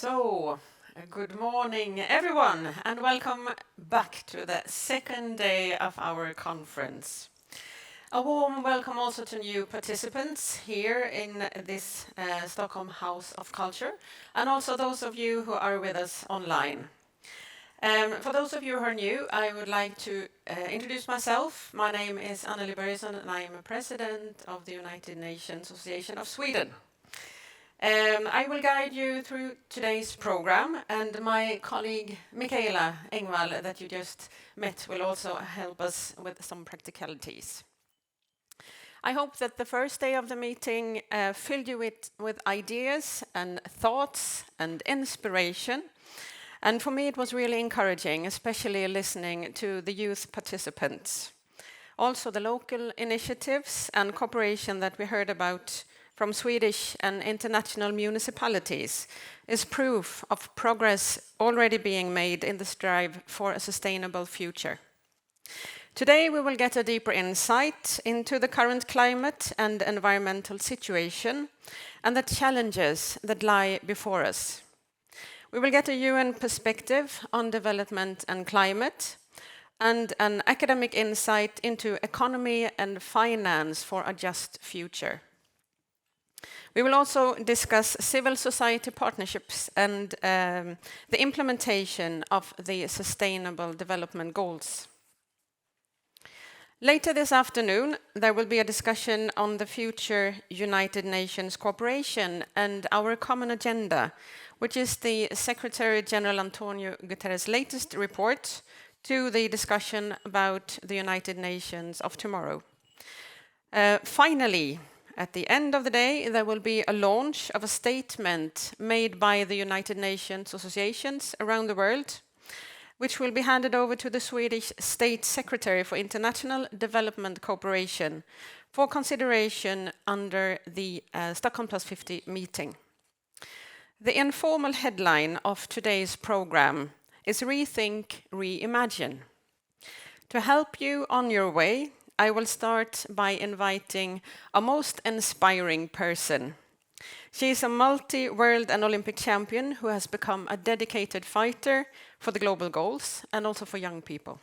Good morning everyone and welcome back to the second day of our conference. A warm welcome also to new participants here in this Stockholm House of Culture and also those of you who are with us online. For those of you who are new, I would like to introduce myself. My name is Annelie Börjesson and I am a president of the United Nations Association of Sweden. I will guide you through today's program, and my colleague Mikaela Engvall that you just met will also help us with some practicalities. I hope that the first day of the meeting filled you with ideas and thoughts and inspiration. And for me it was really encouraging, especially listening to the youth participants. Also the local initiatives and cooperation that we heard about from Swedish and international municipalities is proof of progress already being made in the strive for a sustainable future. Today we will get a deeper insight into the current climate and environmental situation and the challenges that lie before us. We will get a UN perspective on development and climate and an academic insight into economy and finance for a just future. We will also discuss civil society partnerships and the implementation of the Sustainable Development Goals. Later this afternoon, there will be a discussion on the future United Nations cooperation and our common agenda, which is the Secretary General Antonio Guterres' latest report to the discussion about the United Nations of tomorrow. Finally, at the end of the day, there will be a launch of a statement made by the United Nations associations around the world, which will be handed over to the Swedish State Secretary for International Development Cooperation for consideration under the Stockholm Plus 50 meeting. The informal headline of today's program is Rethink, Reimagine. To help you on your way, I will start by inviting a most inspiring person. She is a multi-world and Olympic champion who has become a dedicated fighter for the global goals and also for young people.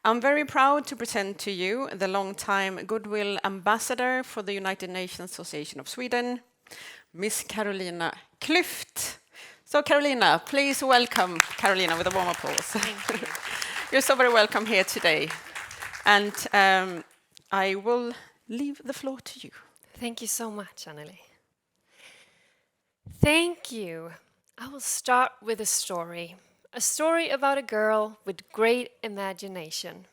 I'm very proud to present to you the long-time Goodwill Ambassador for the United Nations Association of Sweden, Miss Carolina Klüft. So Carolina, please welcome Carolina with a warm applause. Thank you. You're so very welcome here today. And I will leave the floor to you. Thank you so much, Annelie. Thank you. I will start with a story about a girl with great imagination.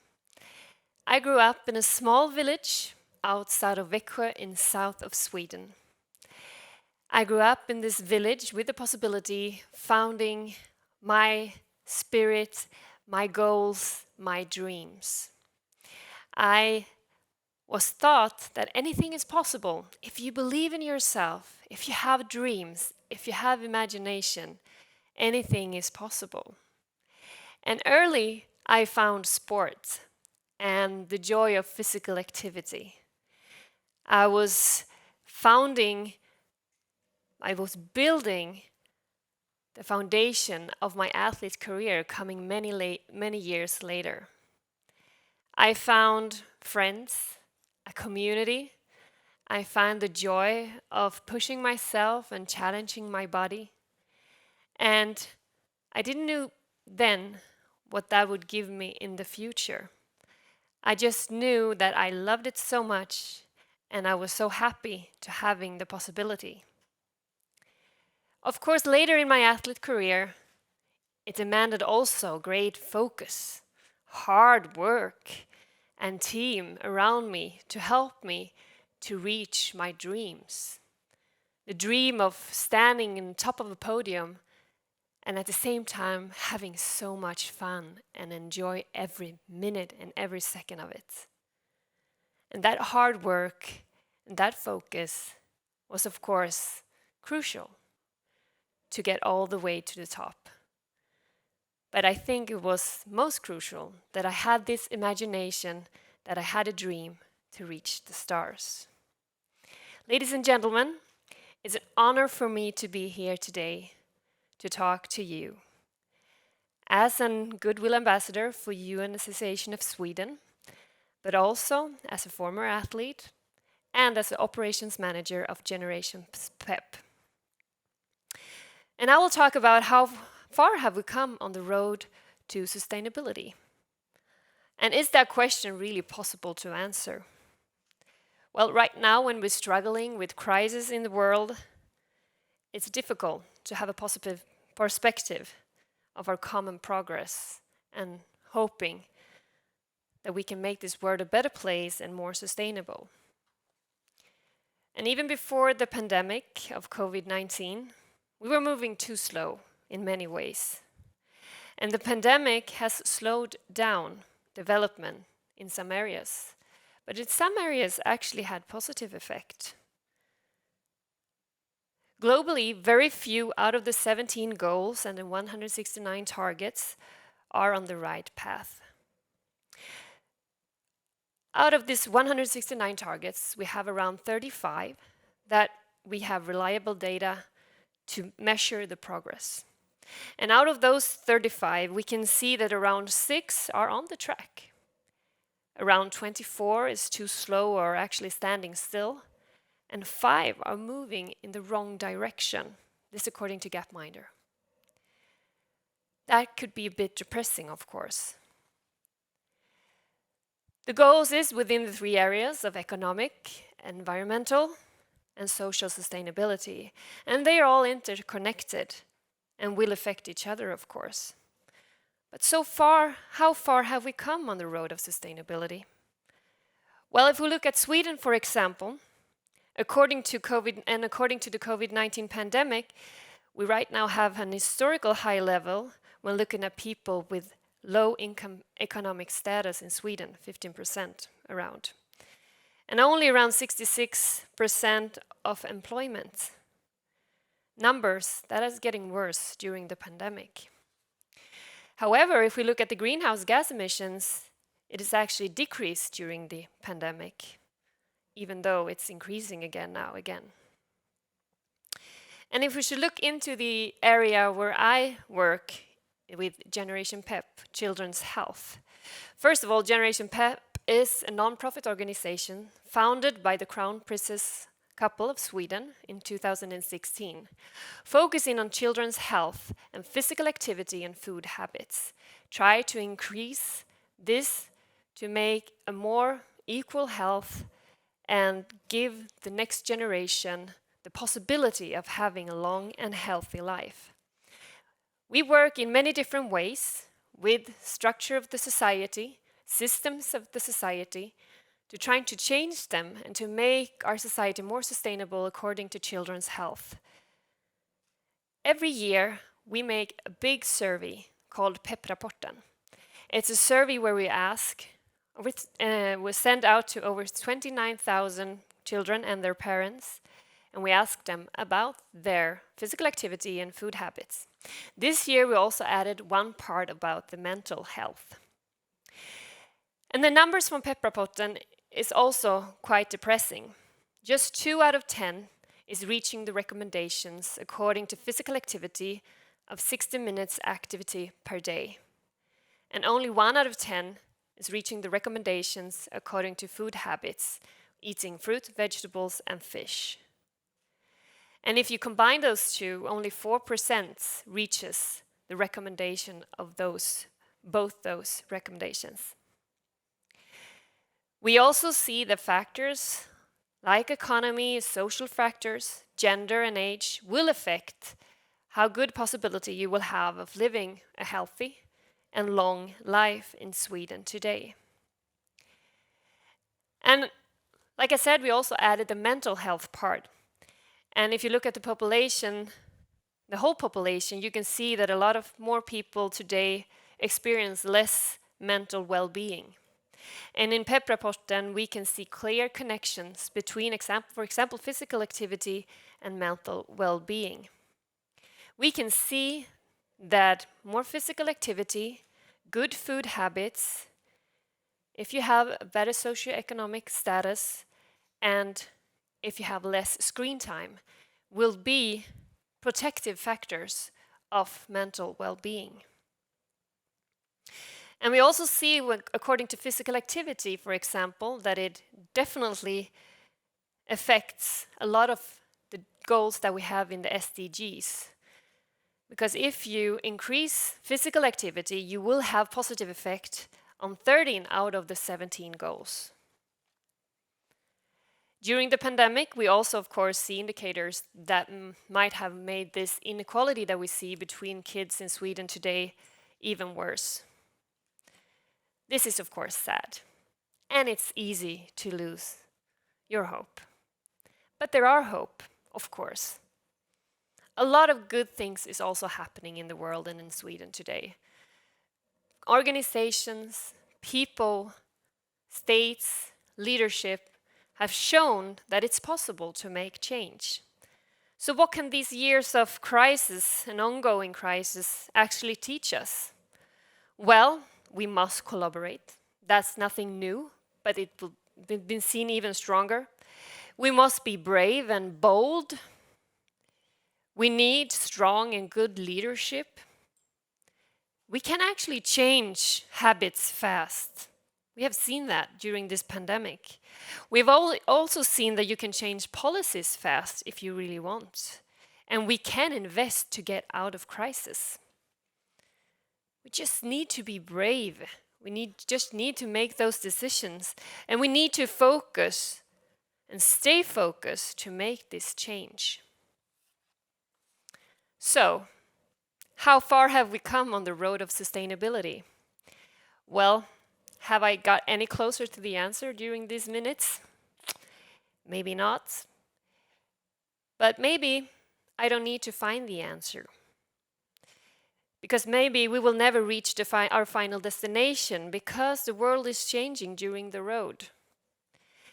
I grew up in a small village outside of Växjö in south of Sweden. I grew up in this village with the possibility founding my spirit, my goals, my dreams. I was taught that anything is possible if you believe in yourself, if you have dreams, if you have imagination, anything is possible. And early I found sport and the joy of physical activity. I was building the foundation of my athlete career coming many years later. I found friends, a community. I found the joy of pushing myself and challenging my body. And I didn't know then what that would give me in the future. I just knew that I loved it so much and I was so happy to having the possibility. Of course, later in my athlete career, it demanded also great focus, hard work, and team around me to help me to reach my dreams. The dream of standing on top of a podium and at the same time having so much fun and enjoy every minute and every second of it. And that hard work and that focus was of course crucial to get all the way to the top. But I think it was most crucial that I had this imagination, that I had a dream to reach the stars. Ladies and gentlemen, it's an honor for me to be here today to talk to you as a Goodwill Ambassador for UNA Sweden, but also as a former athlete and as the Operations Manager of Generation PEP. And I will talk about how far have we come on the road to sustainability. And is that question really possible to answer? Well, right now when we're struggling with crisis in the world, it's difficult to have a positive perspective of our common progress and hoping that we can make this world a better place and more sustainable. And even before the pandemic of COVID-19, we were moving too slow in many ways. And the pandemic has slowed down development in some areas, but in some areas actually had positive effect. Globally, very few out of the 17 goals and the 169 targets are on the right path. Out of these 169 targets, we have around 35 that we have reliable data to measure the progress. And out of those 35, we can see that around 6 are on the track. Around 24 is too slow or actually standing still. And 5 are moving in the wrong direction. This according to Gapminder. That could be a bit depressing, of course. The goals is within the 3 areas of economic, environmental, and social sustainability. And they are all interconnected and will affect each other, of course. But so far, how far have we come on the road of sustainability? Well, if we look at Sweden, for example, according to the COVID-19 pandemic, we right now have an historical high level when looking at people with low income economic status in Sweden, 15% around. And only around 66% of employment. Numbers that is getting worse during the pandemic. However, if we look at the greenhouse gas emissions, it has actually decreased during the pandemic, even though it's increasing again. And if we should look into the area where I work with Generation PEP, Children's Health. First of all, Generation PEP is a non-profit organization founded by the Crown Princess couple of Sweden in 2016, focusing on children's health and physical activity and food habits. Try to increase this to make a more equal health and give the next generation the possibility of having a long and healthy life. We work in many different ways with structure of the society, systems of the society, to trying to change them and to make our society more sustainable according to children's health. Every year, we make a big survey called PEP-rapporten. It's a survey where we send out to over 29,000 children and their parents, and we ask them about their physical activity and food habits. This year, we also added one part about the mental health. And the numbers from PEP-rapporten is also quite depressing. Just 2 out of 10 is reaching the recommendations according to physical activity of 60 minutes activity per day. And only 1 out of 10 is reaching the recommendations according to food habits, eating fruit, vegetables, and fish. And if you combine those two, only 4% reaches the recommendation of both those recommendations. We also see the factors like economy, social factors, gender and age will affect how good possibility you will have of living a healthy and long life in Sweden today. And like I said, we also added the mental health part. And if you look at the population, the whole population, you can see that a lot of more people today experience less mental well-being. And in PEP-rapporten, we can see clear connections between, for example, physical activity and mental well-being. We can see that more physical activity, good food habits, if you have a better socioeconomic status, and if you have less screen time, will be protective factors of mental well-being. And we also see, according to physical activity, for example, that it definitely affects a lot of the goals that we have in the SDGs. Because if you increase physical activity, you will have positive effect on 13 out of the 17 goals. During the pandemic, we also, of course, see indicators that might have made this inequality that we see between kids in Sweden today even worse. This is, of course, sad, and it's easy to lose your hope. But there are hope, of course. A lot of good things is also happening in the world and in Sweden today. Organizations, people, states, leadership have shown that it's possible to make change. So what can these years of crisis and ongoing crisis actually teach us? Well, we must collaborate. That's nothing new, but it will be seen even stronger. We must be brave and bold. We need strong and good leadership. We can actually change habits fast. We have seen that during this pandemic. We've also seen that you can change policies fast if you really want. And we can invest to get out of crisis. We just need to be brave. We just need to make those decisions. And we need to focus and stay focused to make this change. So, how far have we come on the road of sustainability? Well, have I got any closer to the answer during these minutes? Maybe not. But maybe I don't need to find the answer. Because maybe we will never reach our final destination because the world is changing during the road.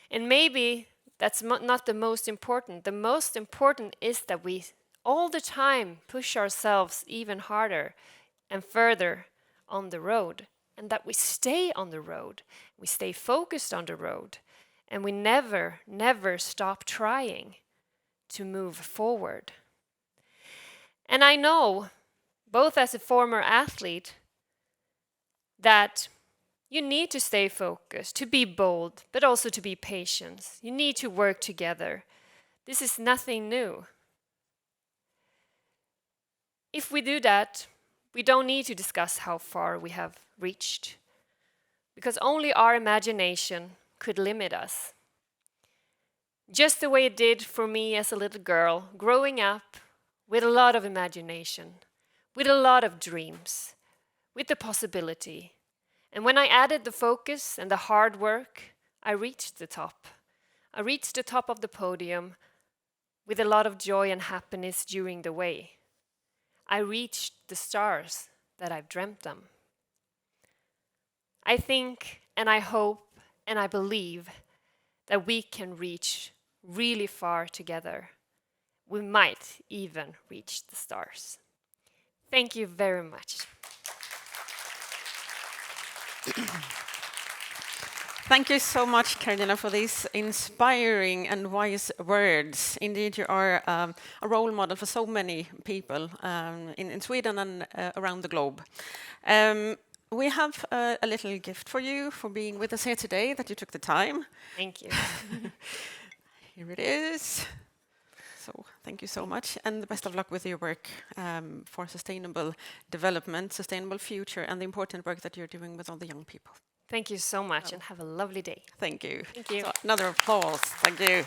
And maybe that's not the most important. The most important is that we all the time push ourselves even harder and further on the road. And that we stay on the road, we stay focused on the road, and we never, never stop trying to move forward. And I know, both as a former athlete, that you need to stay focused, to be bold, but also to be patient. You need to work together. This is nothing new. If we do that, we don't need to discuss how far we have reached, because only our imagination could limit us. Just the way it did for me as a little girl, growing up with a lot of imagination, with a lot of dreams, with the possibility. And when I added the focus and the hard work, I reached the top. I reached the top of the podium with a lot of joy and happiness during the way. I reached the stars that I've dreamt them. I think and I hope and I believe that we can reach really far together. We might even reach the stars. Thank you very much. Thank you so much, Carolina, for these inspiring and wise words. Indeed, you are a role model for so many people in Sweden and around the globe. We have a little gift for you for being with us here today, that you took the time. Thank you. Here it is. So thank you so much, and the best of luck with your work for sustainable development, sustainable future, and the important work that you're doing with all the young people. Thank you so much, and have a lovely day. Thank you. Thank you. So another applause. Thank you.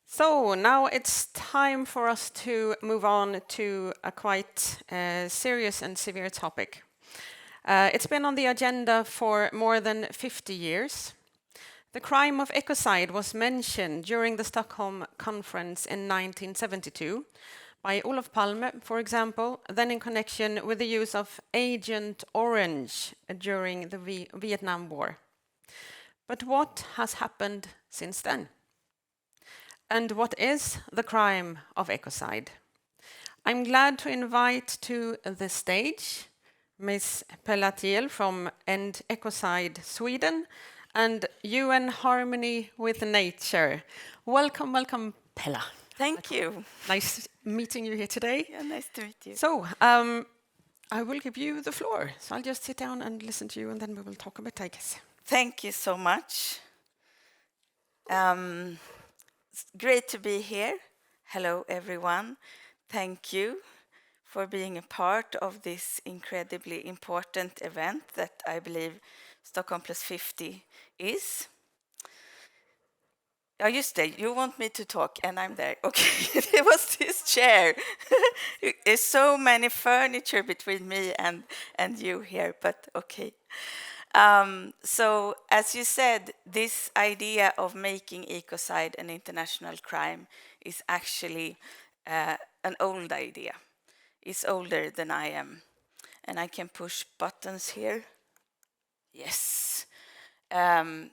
So now it's time for us to move on to a quite serious and severe topic. It's been on the agenda for more than 50 years. The crime of ecocide was mentioned during the Stockholm conference in 1972 by Olof Palme, for example, then in connection with the use of Agent Orange during the Vietnam War. But what has happened since then? And what is the crime of ecocide? I'm glad to invite to the stage Ms. Pella Thiel from End Ecocide Sweden and UN Harmony with Nature. Welcome, welcome, Pella. Thank you. Nice meeting you here today. Yeah, nice to meet you. So, I will give you the floor. So I'll just sit down and listen to you, and then we will talk a bit, I guess. Thank you so much. It's great to be here. Hello, everyone. Thank you for being a part of this incredibly important event that I believe Stockholm Plus 50 is. Oh, just det, you want me to talk and I'm there. Okay, there was this chair. There's so many furniture between me and you here, but okay. So as you said, this idea of making ecocide an international crime is actually an old idea. It's older than I am. And I can push buttons here. Yes.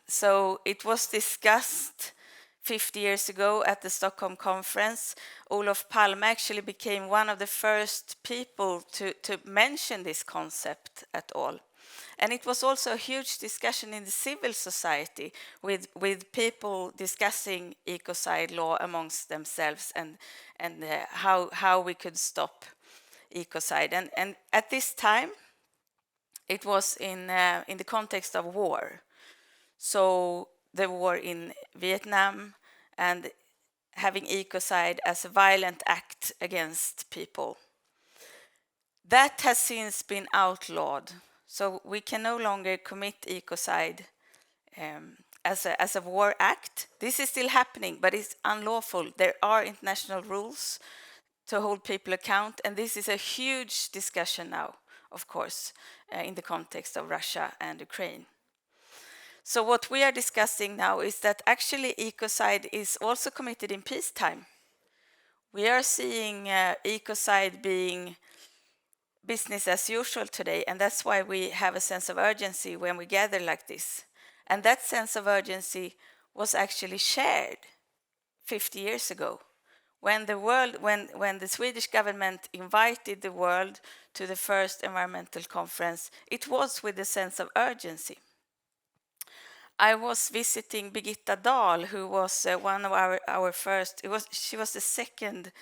So it was discussed 50 years ago at the Stockholm conference. Olof Palme actually became one of the first people to mention this concept at all. And it was also a huge discussion in the civil society with people discussing ecocide law amongst themselves and how we could stop ecocide. And at this time, it was in the context of war. So the war in Vietnam and having ecocide as a violent act against people. That has since been outlawed. So we can no longer commit ecocide as a war act. This is still happening, but it's unlawful. There are international rules to hold people account, and this is a huge discussion now, of course, in the context of Russia and Ukraine. So what we are discussing now is that actually ecocide is also committed in peacetime. We are seeing ecocide being business as usual today, and that's why we have a sense of urgency when we gather like this. And that sense of urgency was actually shared 50 years ago when the Swedish government invited the world to the first environmental conference. It was with a sense of urgency. I was visiting Birgitta Dahl, who was one of our first. She was the second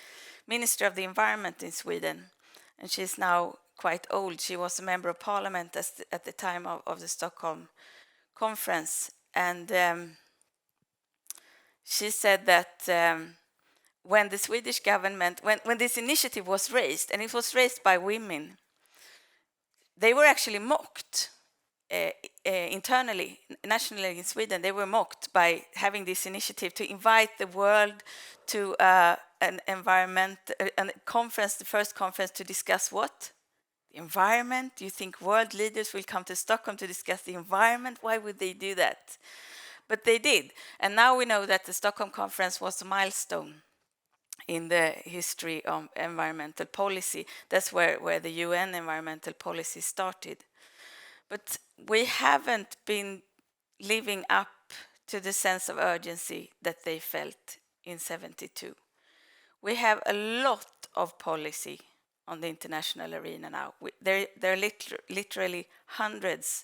Minister of the Environment in Sweden, and she's now quite old. She was a member of parliament at the time of the Stockholm conference, and she said that when the Swedish government, when this initiative was raised, and it was raised by women, they were actually mocked. Internally, nationally in Sweden, they were mocked by having this initiative to invite the world to an environment, a conference, the first conference to discuss what? The environment. Do you think world leaders will come to Stockholm to discuss the environment? Why would they do that? But they did. And now we know that the Stockholm conference was a milestone in the history of environmental policy. That's where the UN environmental policy started. But we haven't been living up to the sense of urgency that they felt in 72. We have a lot of policy on the international arena now. There are literally hundreds,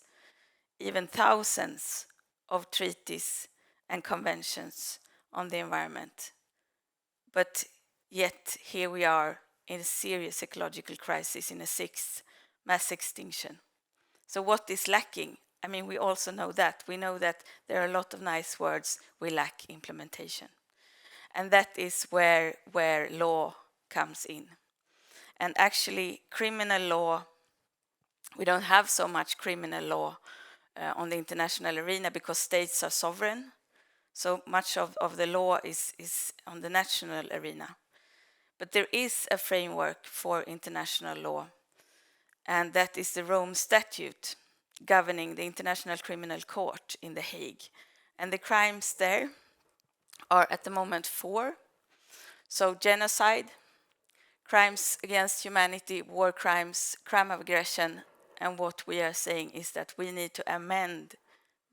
even thousands of treaties and conventions on the environment. But yet here we are in a serious ecological crisis, in a sixth mass extinction. So what is lacking? I mean, we also know that. We know that there are a lot of nice words, we lack implementation. And that is where law comes in. And actually, criminal law, we don't have so much criminal law on the international arena because states are sovereign. So much of the law is on the national arena. But there is a framework for international law, and that is the Rome Statute governing the International Criminal Court in The Hague. And the crimes there are at the moment 4. So genocide, crimes against humanity, war crimes, crime of aggression, and what we are saying is that we need to amend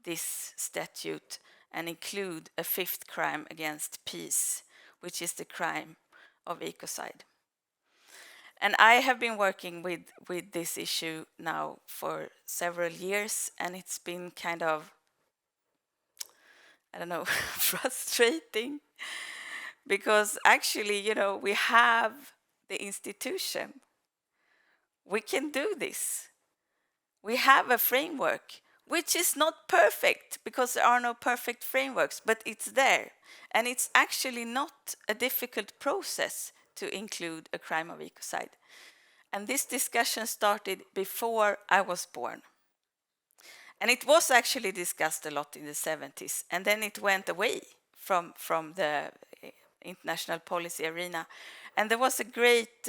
this statute and include a 5th crime against peace, which is the crime of ecocide. And I have been working with this issue now for several years, and it's been kind of, I don't know, frustrating because actually, we have the institution. We can do this. We have a framework, which is not perfect because there are no perfect frameworks, but it's there. And it's actually not a difficult process to include a crime of ecocide. And this discussion started before I was born. And it was actually discussed a lot in the 70s, and then it went away from the international policy arena. And there was a great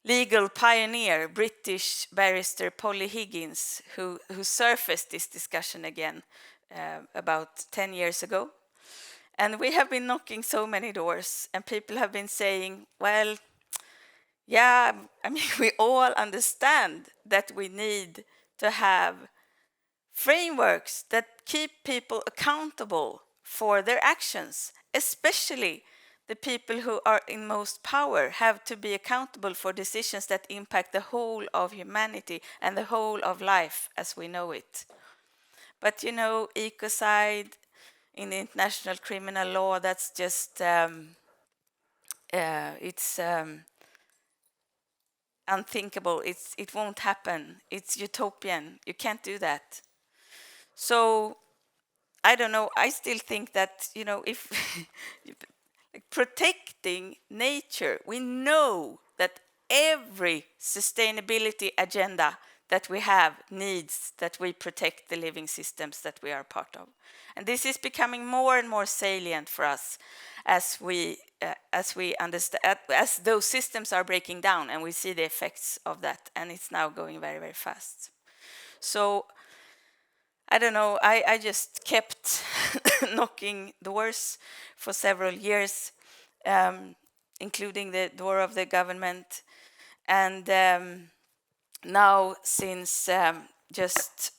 legal pioneer, British barrister Polly Higgins, who surfaced this discussion again about 10 years ago. And we have been knocking so many doors, and people have been saying, well, yeah, I mean, we all understand that we need to have frameworks that keep people accountable for their actions, especially the people who are in most power have to be accountable for decisions that impact the whole of humanity and the whole of life as we know it. But ecocide in the international criminal law, that's just, it's unthinkable. It won't happen. It's utopian. You can't do that. So I don't know. I still think that, if protecting nature, we know that every sustainability agenda that we have needs that we protect the living systems that we are part of. And this is becoming more and more salient for us as we understand, as those systems are breaking down, and we see the effects of that, and it's now going very, very fast. So I don't know, I just kept knocking doors for several years, including the door of the government. And now, since just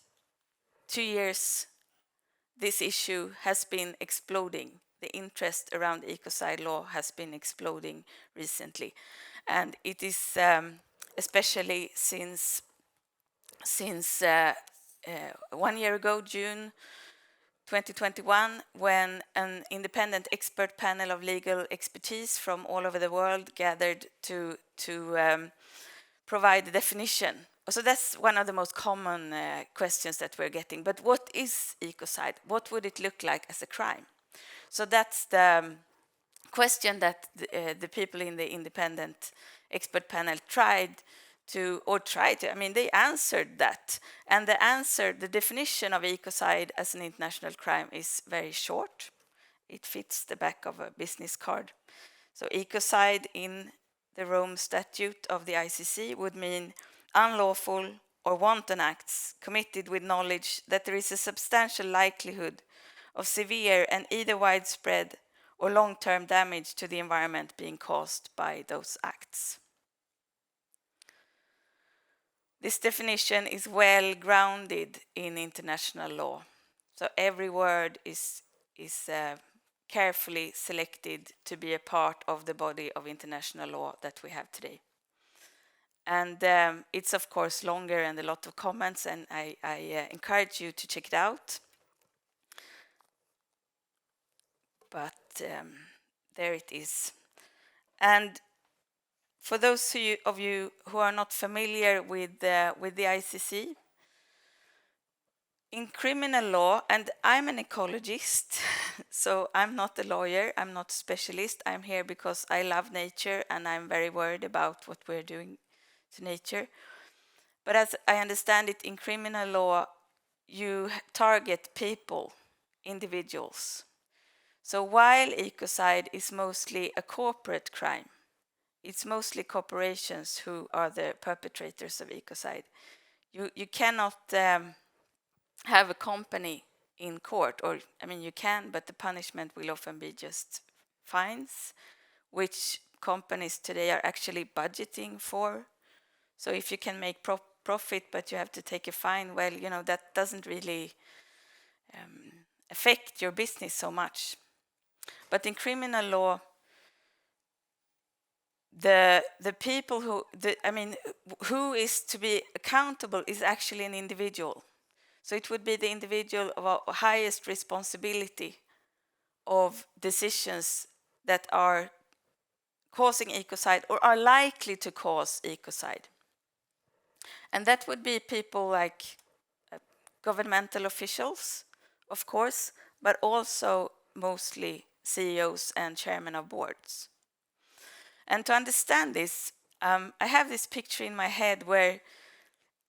2 years, this issue has been exploding. The interest around ecocide law has been exploding recently. And it is especially since 1 year ago, June 2021, when an independent expert panel of legal expertise from all over the world gathered to provide the definition. So that's one of the most common questions that we're getting. But what is ecocide? What would it look like as a crime? So that's the question that the people in the independent expert panel tried to, I mean, they answered that. And the definition of ecocide as an international crime is very short. It fits the back of a business card. So ecocide in the Rome Statute of the ICC would mean unlawful or wanton acts committed with knowledge that there is a substantial likelihood of severe and either widespread or long-term damage to the environment being caused by those acts. This definition is well grounded in international law. So every word is carefully selected to be a part of the body of international law that we have today. And it's of course longer and a lot of comments, and I encourage you to check it out. But there it is. And for those of you who are not familiar with the ICC, in criminal law, and I'm an ecologist, so I'm not a lawyer, I'm not a specialist, I'm here because I love nature and I'm very worried about what we're doing to nature. But as I understand it, in criminal law, you target people, individuals. So while ecocide is mostly a corporate crime, it's mostly corporations who are the perpetrators of ecocide. You cannot have a company in court, or I mean you can, but the punishment will often be just fines, which companies today are actually budgeting for. So if you can make profit but you have to take a fine, well, that doesn't really affect your business so much. But in criminal law, the people who is to be accountable is actually an individual. So it would be the individual of highest responsibility of decisions that are causing ecocide or are likely to cause ecocide. And that would be people like governmental officials, of course, but also mostly CEOs and chairmen of boards. And to understand this, I have this picture in my head where,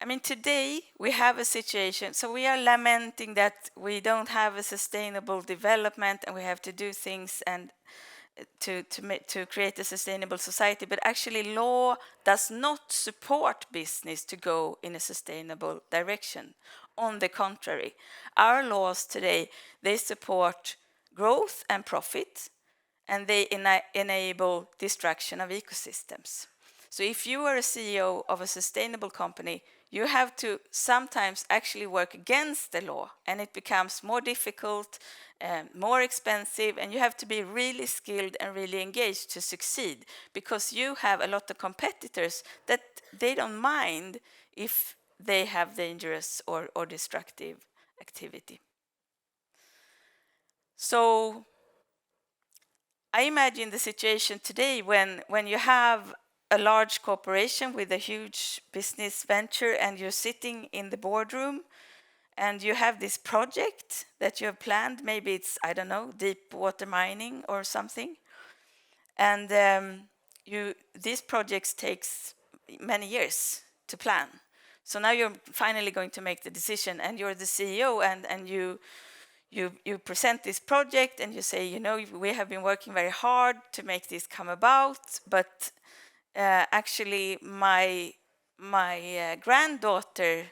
I mean, today we have a situation, so we are lamenting that we don't have a sustainable development and we have to do things and to create a sustainable society, but actually law does not support business to go in a sustainable direction. On the contrary, our laws today, they support growth and profit, and they enable destruction of ecosystems. So if you are a CEO of a sustainable company, you have to sometimes actually work against the law, and it becomes more difficult, more expensive, and you have to be really skilled and really engaged to succeed, because you have a lot of competitors that they don't mind if they have dangerous or destructive activity. So I imagine the situation today when you have a large corporation with a huge business venture and you're sitting in the boardroom and you have this project that you have planned. Maybe it's, I don't know, deep water mining or something. And these projects takes many years to plan. So now you're finally going to make the decision, and you're the CEO, and you present this project and you say, you know, we have been working very hard to make this come about, but actually my granddaughter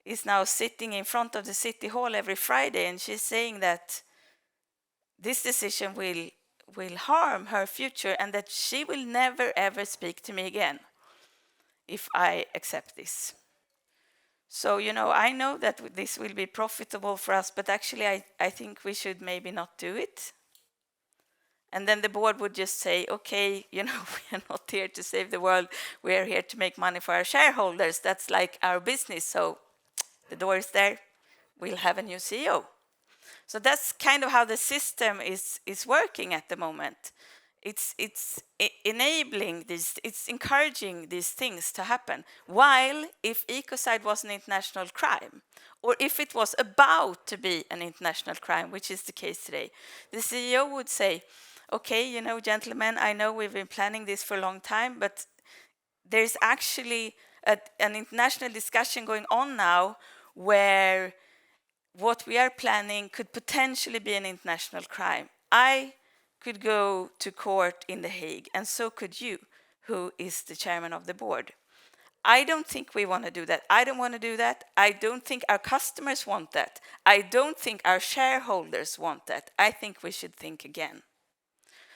is now sitting in front of the city hall every Friday, and she's saying that this decision will harm her future and that she will never ever speak to me again if I accept this. So, you know, I know that this will be profitable for us, but actually I think we should maybe not do it. And then the board would just say, okay, you know, we are not here to save the world. We are here to make money for our shareholders. That's like our business. So the door is there. We'll have a new CEO. So that's kind of how the system is working at the moment. It's enabling this, it's encouraging these things to happen. While if ecocide was an international crime, or if it was about to be an international crime, which is the case today, the CEO would say, okay, you know, gentlemen, I know we've been planning this for a long time, but there's actually an international discussion going on now where what we are planning could potentially be an international crime. I could go to court in The Hague, and so could you, who is the chairman of the board. I don't think we want to do that. I don't want to do that. I don't think our customers want that. I don't think our shareholders want that. I think we should think again.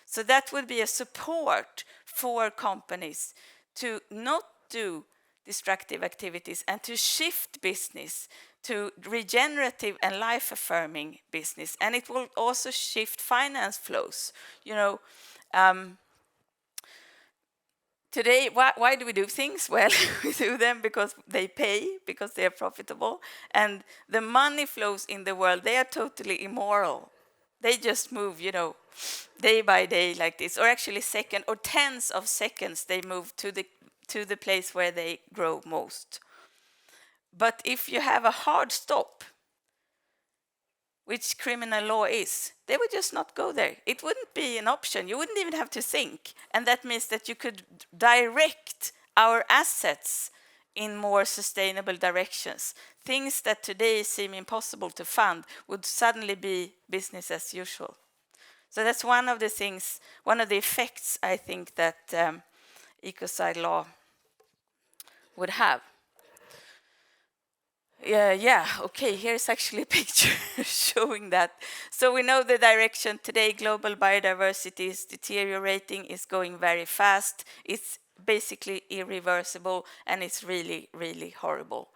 So that would be a support for companies to not do destructive activities and to shift business to regenerative and life-affirming business. And it will also shift finance flows. You know, today, why do we do things? Well, we do them because they pay, because they are profitable. And the money flows in the world, they are totally immoral. They just move, you know, day by day like this, or actually second or tens of seconds they move to the place where they grow most. But if you have a hard stop, which criminal law is, they would just not go there. It wouldn't be an option. You wouldn't even have to think. And that means that you could direct our assets in more sustainable directions. Things that today seem impossible to fund would suddenly be business as usual. So that's one of the things, one of the effects I think that ecocide law would have. Yeah, okay, here's actually a picture showing that. So we know the direction today, global biodiversity is deteriorating, is going very fast. It's basically irreversible, and it's really, really horrible.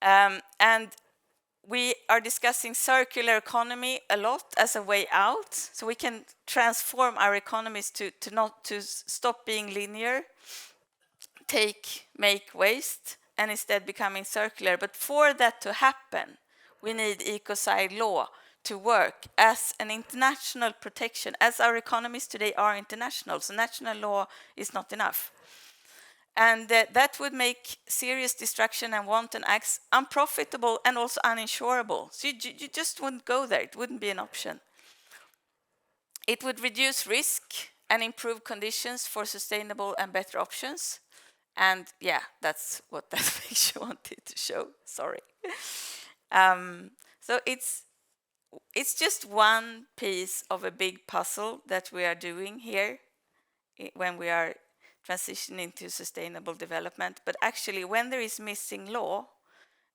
And we are discussing circular economy a lot as a way out, so we can transform our economies to stop being linear, make waste, and instead becoming circular. But for that to happen, we need ecocide law to work as an international protection, as our economies today are international, so national law is not enough. And that would make serious destruction and wanton acts unprofitable and also uninsurable. So you just wouldn't go there. It wouldn't be an option. It would reduce risk and improve conditions for sustainable and better options. And yeah, that's what that picture wanted to show. Sorry. So it's just one piece of a big puzzle that we are doing here when we are transitioning to sustainable development. But actually, when there is missing law,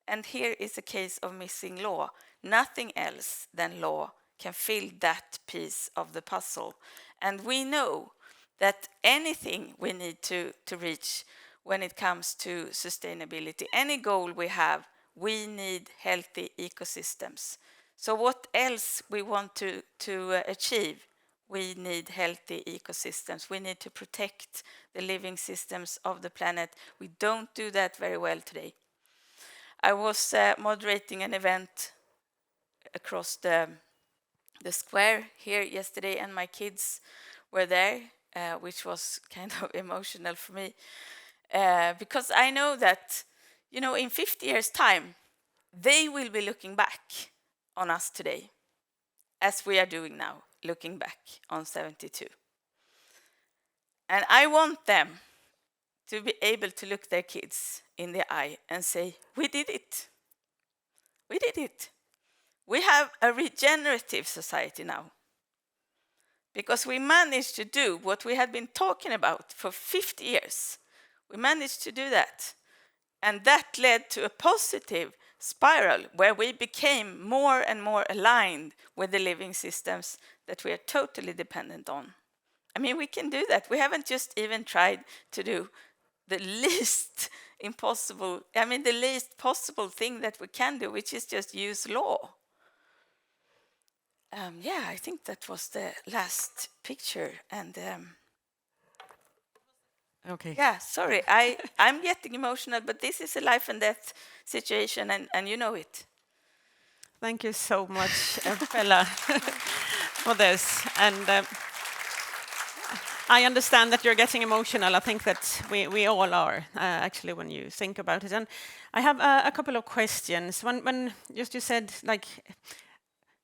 and here is a case of missing law, nothing else than law can fill that piece of the puzzle. And we know that anything we need to reach when it comes to sustainability, any goal we have, we need healthy ecosystems. So what else we want to achieve? We need healthy ecosystems. We need to protect the living systems of the planet. We don't do that very well today. I was moderating an event across the square here yesterday, and my kids were there, which was kind of emotional for me, because I know that, you know, in 50 years' time, they will be looking back on us today, as we are doing now, looking back on 72. And I want them to be able to look their kids in the eye and say, we did it. We did it. We have a regenerative society now, because we managed to do what we had been talking about for 50 years. We managed to do that. And that led to a positive spiral where we became more and more aligned with the living systems that we are totally dependent on. I mean, we can do that. We haven't just even tried to do the least impossible, I mean, the least possible thing that we can do, which is just use law. Yeah, I think that was the last picture. And Okay. yeah, sorry, I'm getting emotional, but this is a life and death situation, and you know it. Thank you so much, Pella, for this. And I understand that you're getting emotional. I think that we all are, actually, when you think about it. And I have a couple of questions. When just you said, like,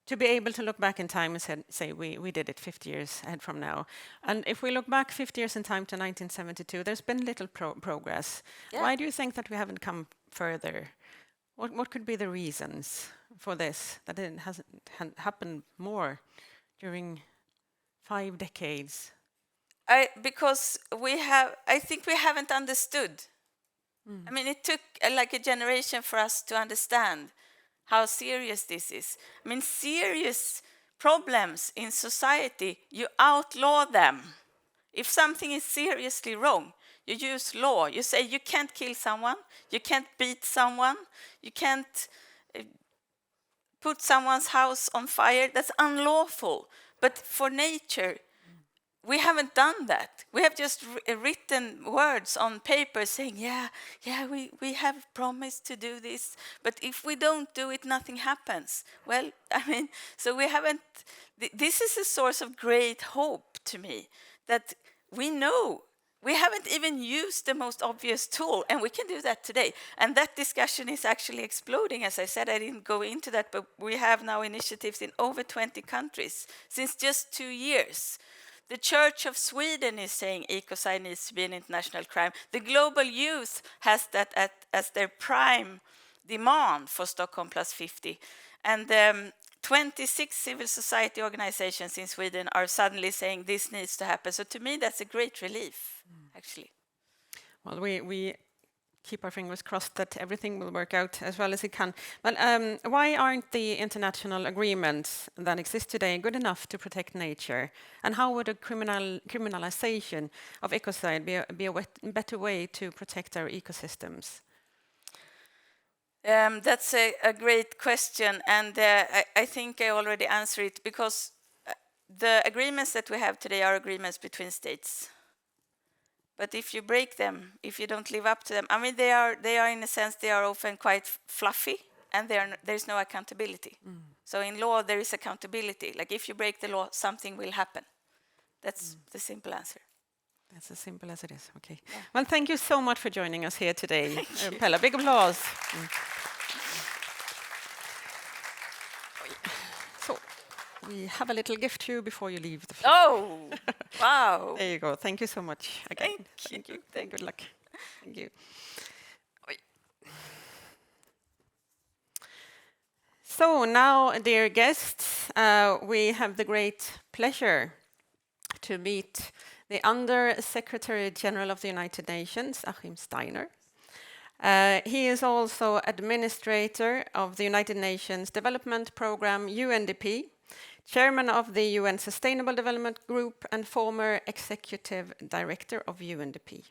to be able to look back in time and say we did it 50 years ahead from now. And if we look back 50 years in time to 1972, there's been little progress. Yeah. Why do you think that we haven't come further? What could be the reasons for this, that it hasn't happened more during 5 decades? Because I think we haven't understood. I mean, it took like a generation for us to understand how serious this is. I mean, serious problems in society, you outlaw them. If something is seriously wrong, you use law. You say you can't kill someone, you can't beat someone, you can't put someone's house on fire. That's unlawful. But for nature, we haven't done that. We have just written words on paper saying, yeah, we have promised to do this. But if we don't do it, nothing happens. Well, I mean, so we haven't, this is a source of great hope to me, that we know. We haven't even used the most obvious tool, and we can do that today. And that discussion is actually exploding. As I said, I didn't go into that, but we have now initiatives in over 20 countries since just 2 years. The Church of Sweden is saying ecocide needs to be an international crime. The global youth has that as their prime demand for Stockholm plus 50. And 26 civil society organizations in Sweden are suddenly saying this needs to happen. So to me, that's a great relief, actually. Well, we keep our fingers crossed that everything will work out as well as it can. But why aren't the international agreements that exist today good enough to protect nature? And how would a criminalization of ecocide be a better way to protect our ecosystems? That's a great question, and I think I already answered it, because the agreements that we have today are agreements between states. But if you break them, if you don't live up to them, I mean, they are in a sense, they are often quite fluffy, and there's no accountability. So in law, there is accountability. Like if you break the law, something will happen. That's the simple answer. That's as simple as it is. Okay. Yeah. Well, thank you so much for joining us here today. Pella, big applause. So, we have a little gift to you before you leave the field. Oh, wow. There you go. Thank you so much again. Thank you. Good luck. Thank you. So now, dear guests, we have the great pleasure to meet the Under-Secretary General of the United Nations, Achim Steiner. He is also administrator of the United Nations Development Programme, UNDP, chairman of the UN Sustainable Development Group, and former executive director of UNDP.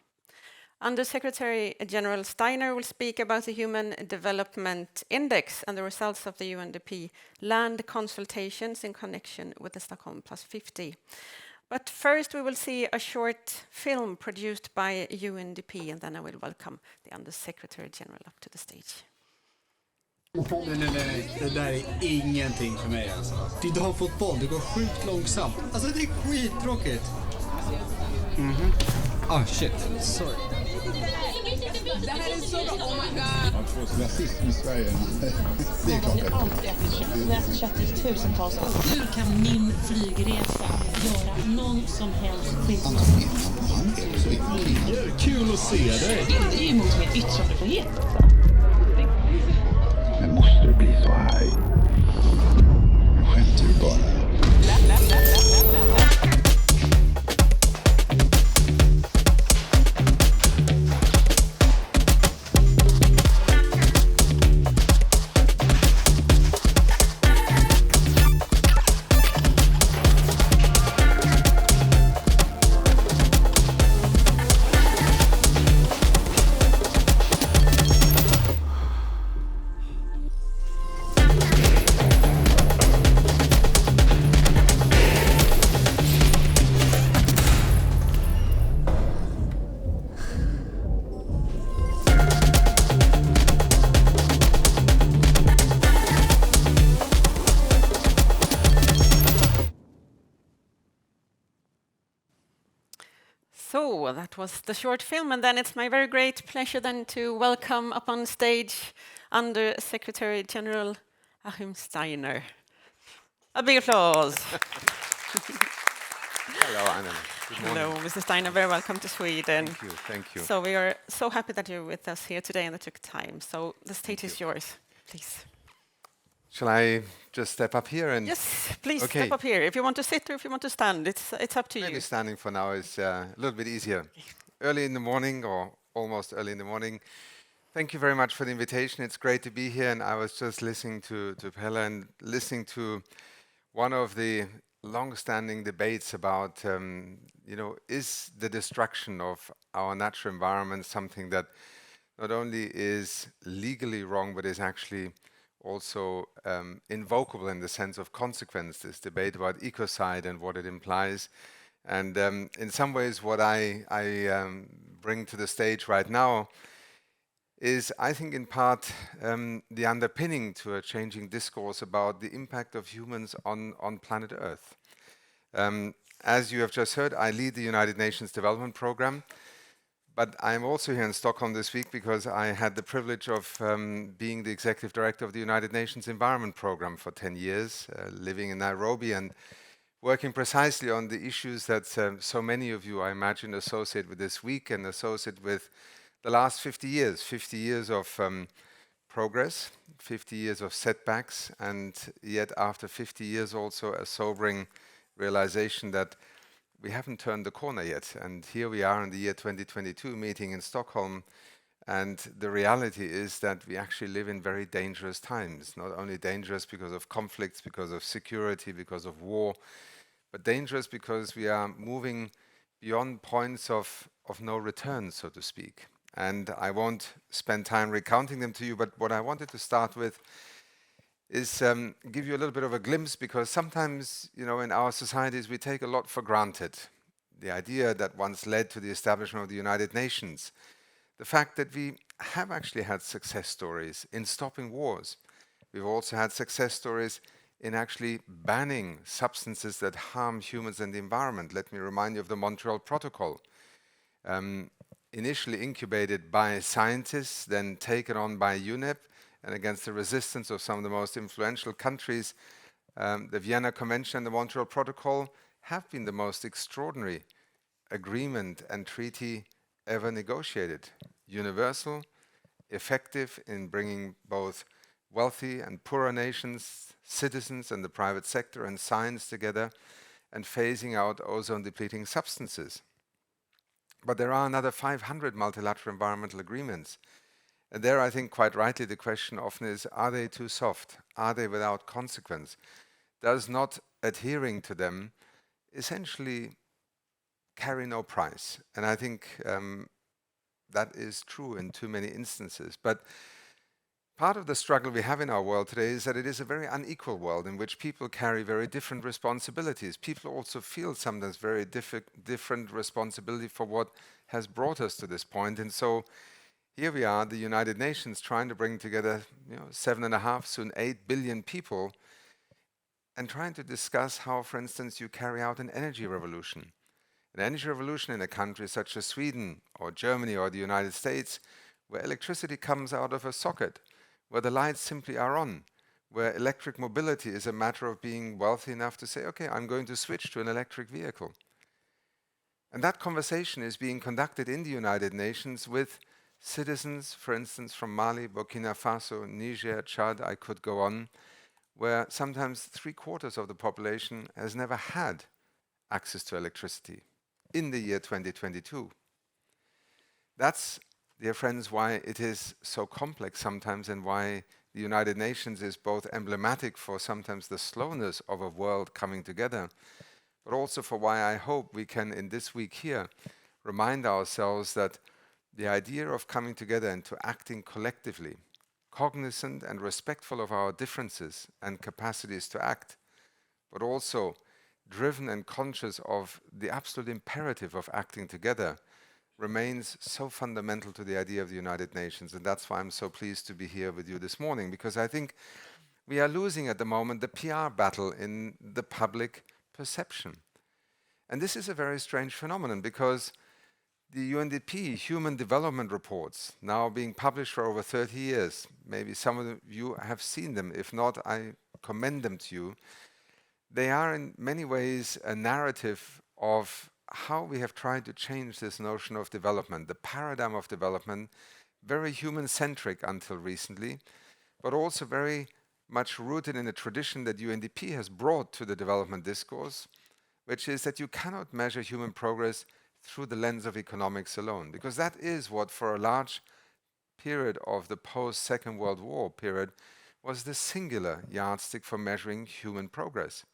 Under-Secretary General Steiner will speak about the Human Development Index and the results of the UNDP land consultations in connection with the Stockholm +50. But first we will see a short film produced by UNDP, and then I will welcome the Under-Secretary General up to the stage. Nej, det där är ingenting för mig alltså. Det är damfotboll, det går sjukt långsamt. Alltså det är skittråkigt. Ah shit, sorry. Det här är så bra, oh my god! Man får rasism i Sverige. Det är klart. Jag har alltid ätit kött. Vi har ätit kött i tusentals år. Hur kan min flygresa göra någon som helst skillnad? Kul att se dig! Det är ju emot min yttrandefrihet också. Men måste det bli så här? Skämtar du bara? So that was the short film, and then it's my very great pleasure then to welcome up on stage Under-Secretary General Achim Steiner. A big applause. Hello, Annelie. Good morning. Hello, Mr. Steiner. Very welcome to Sweden. Thank you. Thank you. So we are so happy that you're with us here today and that took time. So the stage is yours, please. Shall I just step up here and Yes, please Okay. step up here. If you want to sit or if you want to stand, it's up to maybe you. standing for now is a little bit easier. Early in the morning, or almost early in the morning. Thank you very much for the invitation. It's great to be here. And I was just listening to Pella and listening to one of the long-standing debates about, is the destruction of our natural environment something that not only is legally wrong, but is actually also invocable in the sense of consequence, this debate about ecocide and what it implies. And in some ways, what I bring to the stage right now is, I think, in part, the underpinning to a changing discourse about the impact of humans on planet Earth. As you have just heard, I lead the United Nations Development Programme. But I'm also here in Stockholm this week because I had the privilege of being the executive director of the United Nations Environment Programme for 10 years, living in Nairobi and working precisely on the issues that so many of you, I imagine, associate with this week and associate with the last 50 years of progress, 50 years of setbacks, and yet after 50 years also a sobering realization that we haven't turned the corner yet. And here we are in the year 2022 meeting in Stockholm, and the reality is that we actually live in very dangerous times, not only dangerous because of conflicts, because of security, because of war, but dangerous because we are moving beyond points of no return, so to speak. And I won't spend time recounting them to you, but what I wanted to start with is give you a little bit of a glimpse, because sometimes, in our societies we take a lot for granted. The idea that once led to the establishment of the United Nations, the fact that we have actually had success stories in stopping wars. We've also had success stories in actually banning substances that harm humans and the environment. Let me remind you of the Montreal Protocol, initially incubated by scientists, then taken on by UNEP, and against the resistance of some of the most influential countries, the Vienna Convention and the Montreal Protocol have been the most extraordinary agreement and treaty ever negotiated. Universal, effective in bringing both wealthy and poorer nations, citizens and the private sector and science together, and phasing out ozone-depleting substances. But there are another 500 multilateral environmental agreements. And there, I think, quite rightly, the question often is, are they too soft? Are they without consequence? Does not adhering to them essentially carry no price? And I think that is true in too many instances. But part of the struggle we have in our world today is that it is a very unequal world in which people carry very different responsibilities. People also feel sometimes very different responsibility for what has brought us to this point. And so here we are, the United Nations, trying to bring together 7.5, soon 8 billion people, and trying to discuss how, for instance, you carry out an energy revolution. An energy revolution in a country such as Sweden or Germany or the United States, where electricity comes out of a socket, where the lights simply are on, where electric mobility is a matter of being wealthy enough to say, okay, I'm going to switch to an electric vehicle. And that conversation is being conducted in the United Nations with citizens, for instance, from Mali, Burkina Faso, Niger, Chad, I could go on, where sometimes 3/4 of the population has never had access to electricity in the year 2022. That's, dear friends, why it is so complex sometimes, and why the United Nations is both emblematic for sometimes the slowness of a world coming together, but also for why I hope we can, in this week here, remind ourselves that the idea of coming together and to acting collectively, cognizant and respectful of our differences and capacities to act, but also driven and conscious of the absolute imperative of acting together, remains so fundamental to the idea of the United Nations. And that's why I'm so pleased to be here with you this morning, because I think we are losing at the moment the PR battle in the public perception. And this is a very strange phenomenon, because the UNDP Human Development Reports, now being published for over 30 years, maybe some of you have seen them. If not, I commend them to you. They are in many ways a narrative of how we have tried to change this notion of development, the paradigm of development, very human-centric until recently, but also very much rooted in a tradition that UNDP has brought to the development discourse, which is that you cannot measure human progress through the lens of economics alone, because that is what, for a large period of the post-Second World War period, was the singular yardstick for measuring human progress: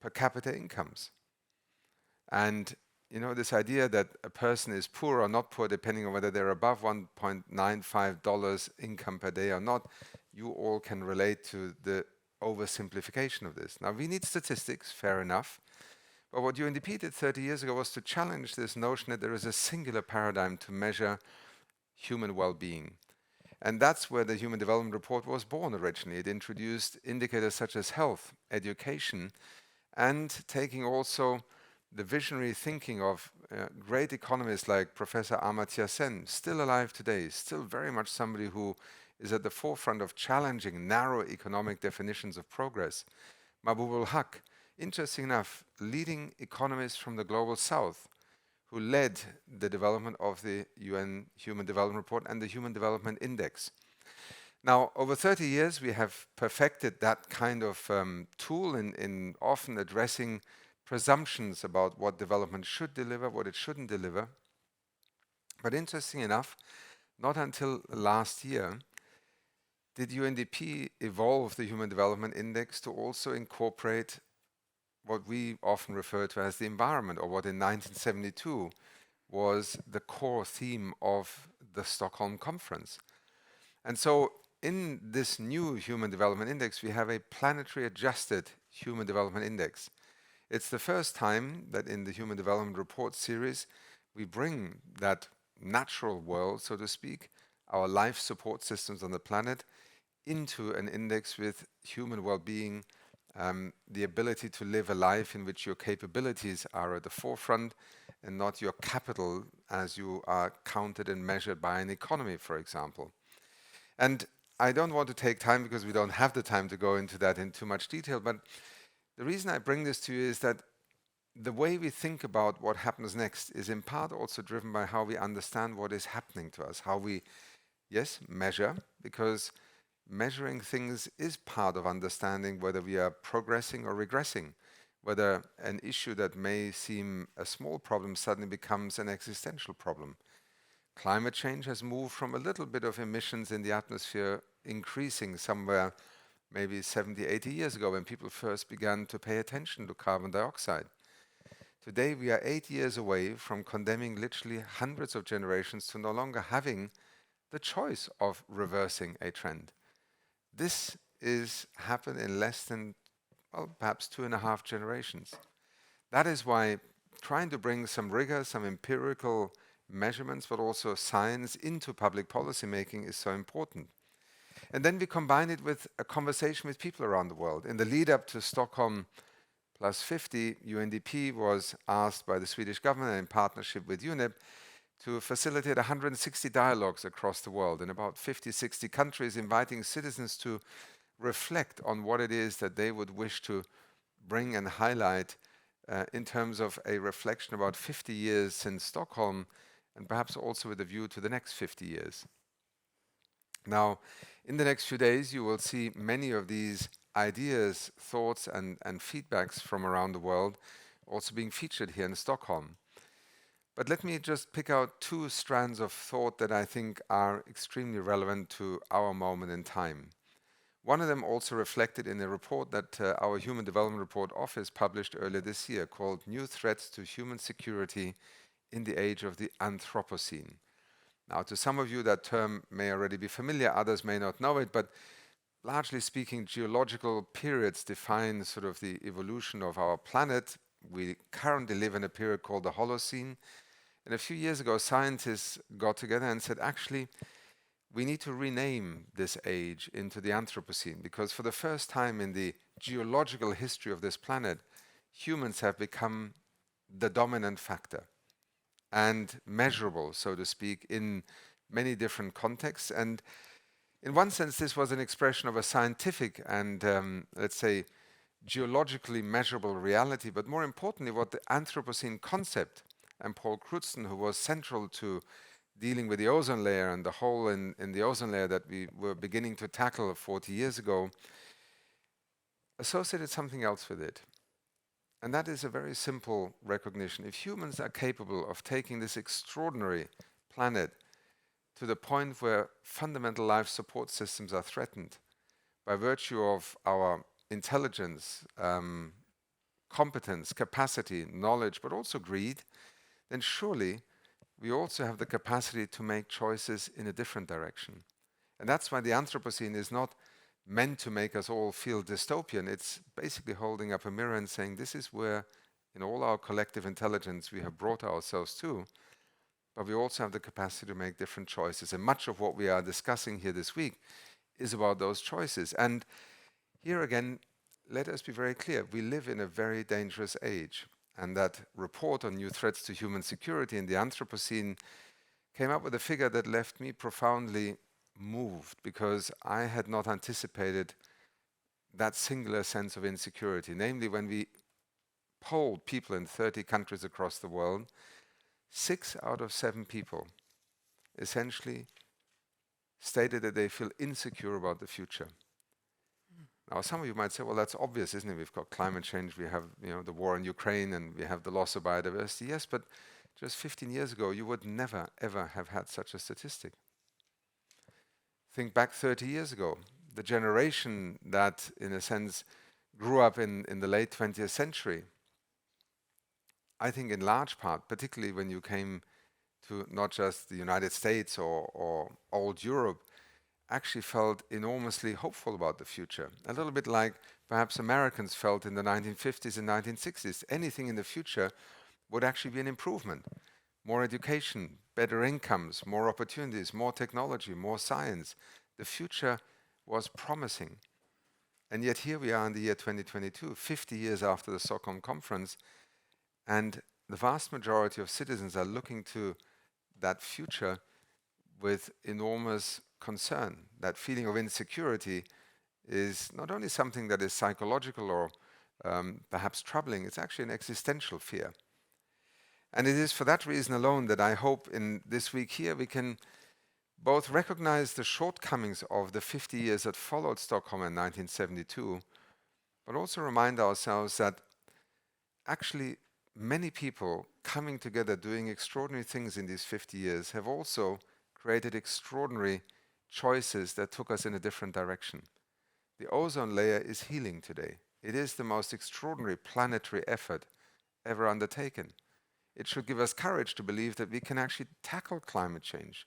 per capita incomes. And this idea that a person is poor or not poor, depending on whether they're above $1.95 income per day or not, you all can relate to the oversimplification of this. Now, we need statistics, fair enough. But what UNDP did 30 years ago was to challenge this notion that there is a singular paradigm to measure human well-being. And that's where the Human Development Report was born originally. It introduced indicators such as health, education, and taking also the visionary thinking of great economists like Professor Amartya Sen, still alive today, still very much somebody who is at the forefront of challenging narrow economic definitions of progress. Mahbub al-Haq, interesting enough, leading economists from the Global South, who led the development of the UN Human Development Report and the Human Development Index. Now, over 30 years, we have perfected that kind of tool in often addressing presumptions about what development should deliver, what it shouldn't deliver. But interesting enough, not until last year did UNDP evolve the Human Development Index to also incorporate what we often refer to as the environment, or what in 1972 was the core theme of the Stockholm Conference. And so in this new Human Development Index, we have a planetary adjusted Human Development Index. It's the first time that in the Human Development Report series, we bring that natural world, so to speak, our life support systems on the planet, into an index with human well-being the ability to live a life in which your capabilities are at the forefront and not your capital as you are counted and measured by an economy, for example. And I don't want to take time because we don't have the time to go into that in too much detail, but the reason I bring this to you is that the way we think about what happens next is in part also driven by how we understand what is happening to us, how we, yes, measure, because measuring things is part of understanding whether we are progressing or regressing, whether an issue that may seem a small problem suddenly becomes an existential problem. Climate change has moved from a little bit of emissions in the atmosphere increasing somewhere maybe 70, 80 years ago when people first began to pay attention to carbon dioxide. Today we are 8 years away from condemning literally hundreds of generations to no longer having the choice of reversing a trend. This is happened in less than, well, perhaps 2.5 generations. That is why trying to bring some rigor, some empirical measurements, but also science into public policy making is so important. And then we combine it with a conversation with people around the world. In the lead up to Stockholm +50, UNDP was asked by the Swedish government in partnership with UNEP to facilitate 160 dialogues across the world in about 50, 60 countries, inviting citizens to reflect on what it is that they would wish to bring and highlight in terms of a reflection about 50 years since Stockholm, and perhaps also with a view to the next 50 years. Now, in the next few days, you will see many of these ideas, thoughts, and feedbacks from around the world also being featured here in Stockholm. But let me just pick out 2 strands of thought that I think are extremely relevant to our moment in time. One of them also reflected in a report that our Human Development Report Office published earlier this year called New Threats to Human Security in the Age of the Anthropocene. Now, to some of you, that term may already be familiar, others may not know it, but largely speaking, geological periods define sort of the evolution of our planet. We currently live in a period called the Holocene. And a few years ago, scientists got together and said, actually, we need to rename this age into the Anthropocene, because for the first time in the geological history of this planet, humans have become the dominant factor and measurable, so to speak, in many different contexts. And in one sense, this was an expression of a scientific and, let's say, geologically measurable reality, but more importantly, what the Anthropocene concept, and Paul Crutzen, who was central to dealing with the ozone layer and the hole in the ozone layer that we were beginning to tackle 40 years ago, associated something else with it. And that is a very simple recognition. If humans are capable of taking this extraordinary planet to the point where fundamental life support systems are threatened by virtue of our intelligence, competence, capacity, knowledge, but also greed, then surely we also have the capacity to make choices in a different direction. And that's why the Anthropocene is not meant to make us all feel dystopian. It's basically holding up a mirror and saying this is where, in all our collective intelligence, we have brought ourselves to, but we also have the capacity to make different choices. And much of what we are discussing here this week is about those choices. And here again, let us be very clear. We live in a very dangerous age. And that report on new threats to human security in the Anthropocene came up with a figure that left me profoundly moved, because I had not anticipated that singular sense of insecurity. Namely, when we polled people in 30 countries across the world, 6 out of 7 people essentially stated that they feel insecure about the future. Now, some of you might say, well, that's obvious, isn't it? We've got climate change, we have the war in Ukraine, and we have the loss of biodiversity. Yes, but just 15 years ago, you would never, ever have had such a statistic. Think back 30 years ago, the generation that, in a sense, grew up in the late 20th century, I think in large part, particularly when you came to not just the United States or old Europe, actually felt enormously hopeful about the future. A little bit like perhaps Americans felt in the 1950s and 1960s. Anything in the future would actually be an improvement. More education, better incomes, more opportunities, more technology, more science. The future was promising. And yet here we are in the year 2022, 50 years after the Stockholm conference, and the vast majority of citizens are looking to that future with enormous concern. That feeling of insecurity is not only something that is psychological or perhaps troubling, it's actually an existential fear. And it is for that reason alone that I hope in this week here we can both recognize the shortcomings of the 50 years that followed Stockholm in 1972, but also remind ourselves that actually many people coming together doing extraordinary things in these 50 years have also created extraordinary choices that took us in a different direction. The ozone layer is healing today. It is the most extraordinary planetary effort ever undertaken. It should give us courage to believe that we can actually tackle climate change.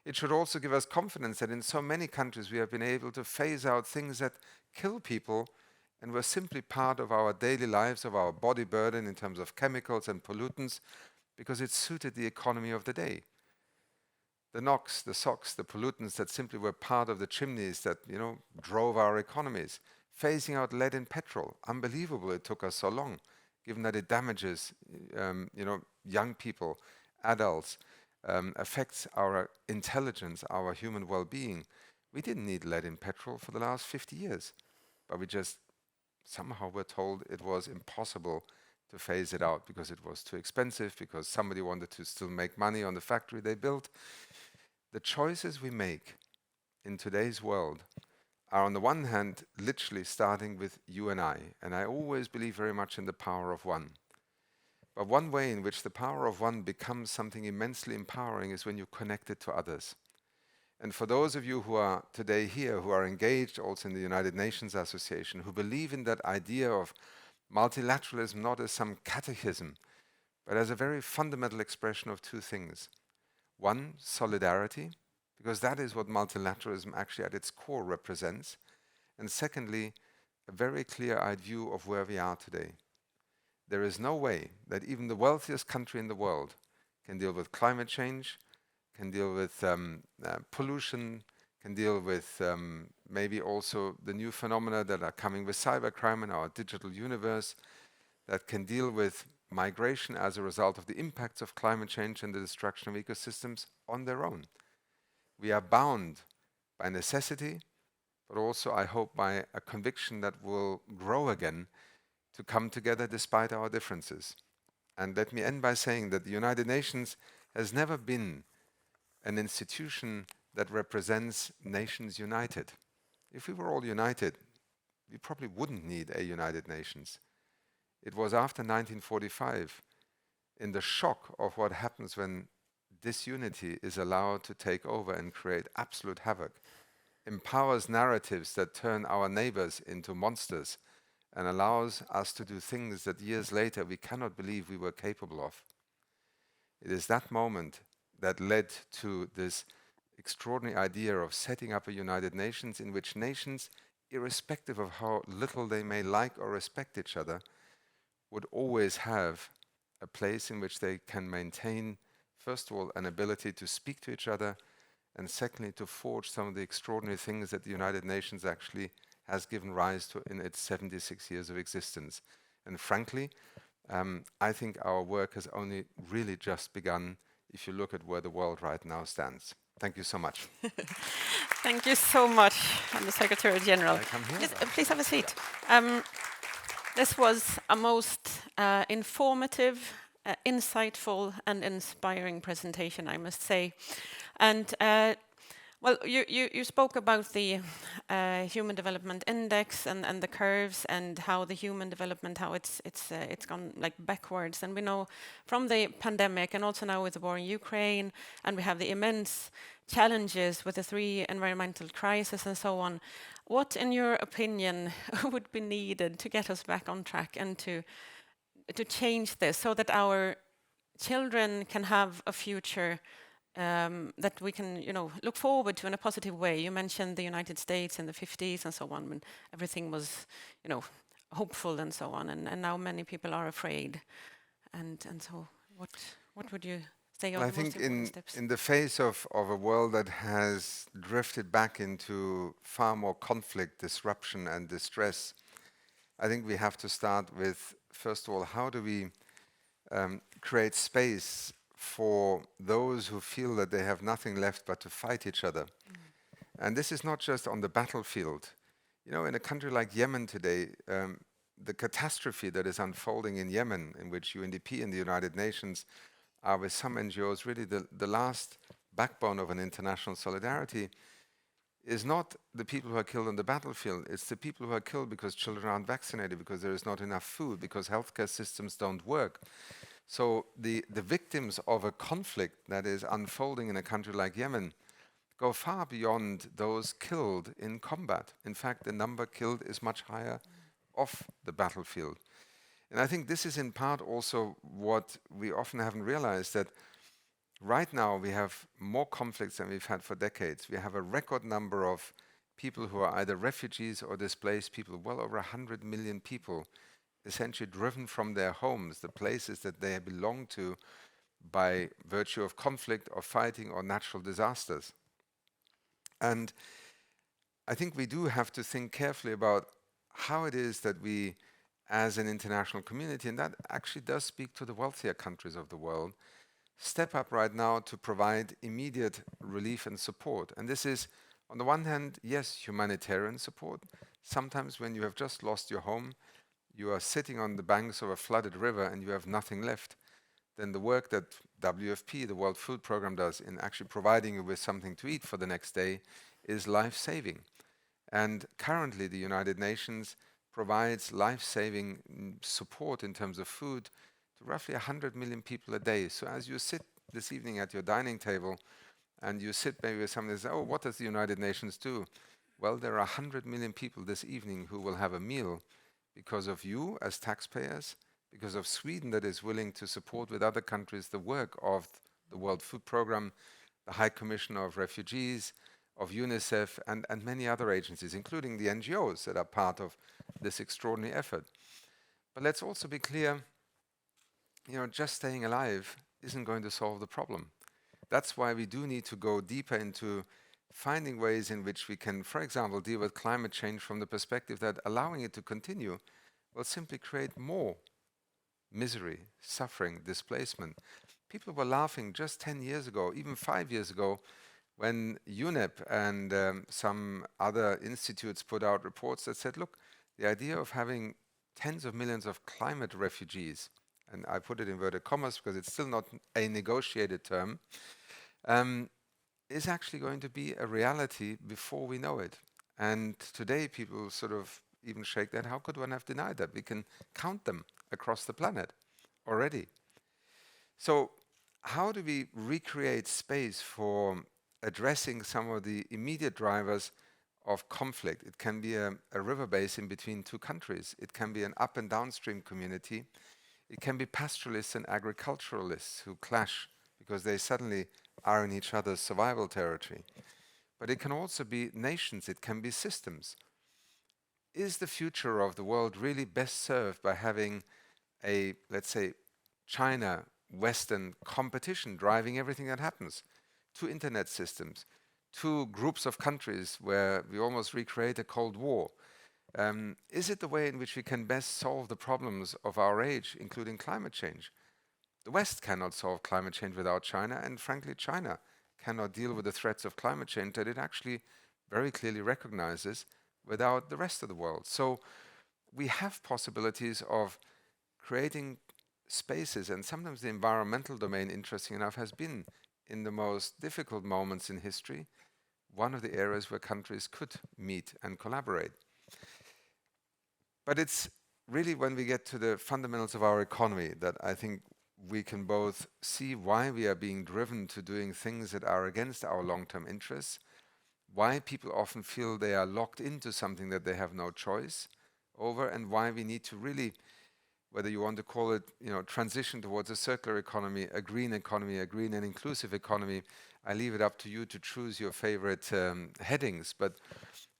It should also give us confidence that in so many countries we have been able to phase out things that kill people and were simply part of our daily lives, of our body burden in terms of chemicals and pollutants, because it suited the economy of the day. The NOx, the SOx, the pollutants that simply were part of the chimneys that, drove our economies. Phasing out lead in petrol. Unbelievable it took us so long, given that it damages, young people, adults, affects our intelligence, our human well-being. We didn't need lead in petrol for the last 50 years, but we just somehow were told it was impossible to phase it out because it was too expensive, because somebody wanted to still make money on the factory they built. The choices we make in today's world are on the one hand literally starting with you and I always believe very much in the power of one. But one way in which the power of one becomes something immensely empowering is when you connect it to others. And for those of you who are today here, who are engaged also in the United Nations Association, who believe in that idea of multilateralism not as some catechism, but as a very fundamental expression of two things. One, solidarity, because that is what multilateralism actually at its core represents. And secondly, a very clear-eyed view of where we are today. There is no way that even the wealthiest country in the world can deal with climate change, can deal with pollution, can deal with maybe also the new phenomena that are coming with cybercrime in our digital universe, that can deal with migration as a result of the impacts of climate change and the destruction of ecosystems on their own. We are bound by necessity, but also, I hope, by a conviction that will grow again to come together despite our differences. And let me end by saying that the United Nations has never been an institution that represents nations united. If we were all united, we probably wouldn't need a United Nations. It was after 1945, in the shock of what happens when disunity is allowed to take over and create absolute havoc, empowers narratives that turn our neighbors into monsters, and allows us to do things that years later we cannot believe we were capable of. It is that moment that led to this extraordinary idea of setting up a United Nations in which nations, irrespective of how little they may like or respect each other, would always have a place in which they can maintain, first of all, an ability to speak to each other, and secondly, to forge some of the extraordinary things that the United Nations actually has given rise to in its 76 years of existence. And frankly, I think our work has only really just begun if you look at where the world right now stands. Thank you so much. Thank you so much, the Secretary General. Yes, please have a seat. This was a most informative, insightful and inspiring presentation, I must say. And well, you spoke about the Human Development Index and the curves and how the human development, how it's gone like backwards. And we know from the pandemic and also now with the war in Ukraine, and we have the immense challenges with the 3 environmental crises and so on. What, in your opinion, would be needed to get us back on track and to change this so that our children can have a future that we can, look forward to in a positive way? You mentioned the United States in the 50s and so on, when everything was, hopeful and so on, and now many people are afraid. And so, what would you They are Well, I the most think important steps. in the face of a world that has drifted back into far more conflict, disruption, and distress, I think we have to start with, first of all, how do we create space for those who feel that they have nothing left but to fight each other. And this is not just on the battlefield. You know, in a country like Yemen today, the catastrophe that is unfolding in Yemen, in which UNDP and the United Nations are, with some NGOs, really the last backbone of an international solidarity, is not the people who are killed on the battlefield. It's the people who are killed because children aren't vaccinated, because there is not enough food, because healthcare systems don't work. So the victims of a conflict that is unfolding in a country like Yemen go far beyond those killed in combat. In fact, the number killed is much higher off the battlefield. And I think this is in part also what we often haven't realized, that right now we have more conflicts than we've had for decades. We have a record number of people who are either refugees or displaced people, well over 100 million people, essentially driven from their homes, the places that they belong to, by virtue of conflict or fighting or natural disasters. And I think we do have to think carefully about how it is that we, as an international community, and that actually does speak to the wealthier countries of the world, step up right now to provide immediate relief and support. And this is, on the one hand, yes, humanitarian support. Sometimes when you have just lost your home, you are sitting on the banks of a flooded river and you have nothing left, then the work that WFP, the World Food Programme, does in actually providing you with something to eat for the next day is life-saving. And currently the United Nations provides life-saving support in terms of food to roughly 100 million people a day. So as you sit this evening at your dining table and you sit maybe with somebody and say, oh, what does the United Nations do? Well, there are 100 million people this evening who will have a meal because of you as taxpayers, because of Sweden that is willing to support with other countries the work of the World Food Programme, the High Commissioner of Refugees, of UNICEF, and many other agencies, including the NGOs that are part of this extraordinary effort. But let's also be clear, you know, just staying alive isn't going to solve the problem. That's why we do need to go deeper into finding ways in which we can, for example, deal with climate change from the perspective that allowing it to continue will simply create more misery, suffering, displacement. People were laughing just 10 years ago, even 5 years ago, when UNEP and some other institutes put out reports that said, look, the idea of having tens of millions of climate refugees, and I put it in inverted commas because it's still not a negotiated term, is actually going to be a reality before we know it. And today people sort of even shake that. How could one have denied that? We can count them across the planet already. So how do we recreate space for addressing some of the immediate drivers of conflict? It can be a river basin between two countries. It can be an up and downstream community. It can be pastoralists and agriculturalists who clash because they suddenly are in each other's survival territory. But it can also be nations, it can be systems. Is the future of the world really best served by having a, let's say, China-Western competition driving everything that happens? Two internet systems, two groups of countries where we almost recreate a Cold War. Is it the way in which we can best solve the problems of our age, including climate change? The West cannot solve climate change without China, and frankly, China cannot deal with the threats of climate change that it actually very clearly recognizes without the rest of the world. So we have possibilities of creating spaces, and sometimes the environmental domain, interesting enough, has been, in the most difficult moments in history, one of the areas where countries could meet and collaborate. But it's really when we get to the fundamentals of our economy that I think we can both see why we are being driven to doing things that are against our long-term interests, why people often feel they are locked into something that they have no choice over, and why we need to really, whether you want to call it, you know, transition towards a circular economy, a green and inclusive economy. I leave it up to you to choose your favorite headings, but